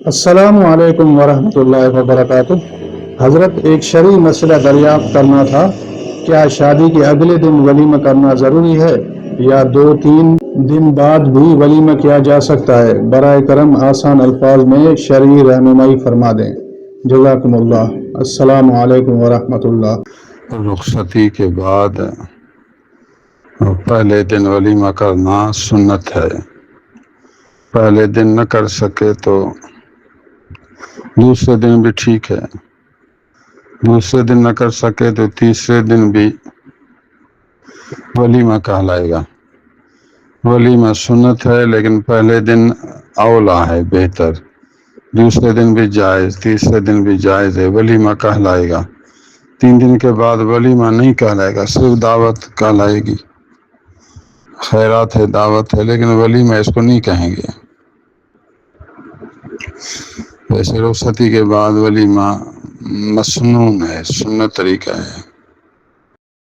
السلام علیکم ورحمۃ اللہ وبرکاتہ۔ حضرت، ایک شرعی مسئلہ دریافت کرنا تھا۔ کیا شادی کے اگلے دن ولیمہ کرنا ضروری ہے یا 2-3 دن بعد بھی ولیمہ کیا جا سکتا ہے؟ برائے کرم آسان الفاظ میں شرعی رہنمائی فرما دیں، جزاکم اللہ۔ السلام علیکم ورحمۃ اللہ۔ رخصتی کے بعد پہلے دن ولیمہ کرنا سنت ہے۔ پہلے دن نہ کر سکے تو دوسرے دن بھی ٹھیک ہے، دوسرے دن نہ کر سکے تو تیسرے دن بھی ولیمہ کہلائے گا۔ ولیمہ سنت ہے لیکن پہلے دن اولا ہے، بہتر۔ دوسرے دن بھی جائز، تیسرے دن بھی جائز ہے، ولیمہ کہلائے گا۔ 3 دن کے بعد ولیمہ نہیں کہلائے گا، صرف دعوت کہلائے گی۔ خیرات ہے، دعوت ہے، لیکن ولیمہ اس کو نہیں کہیں گے۔ ویسے رخصتی کے بعد ولیمہ مسنون ہے، سنت طریقہ ہے۔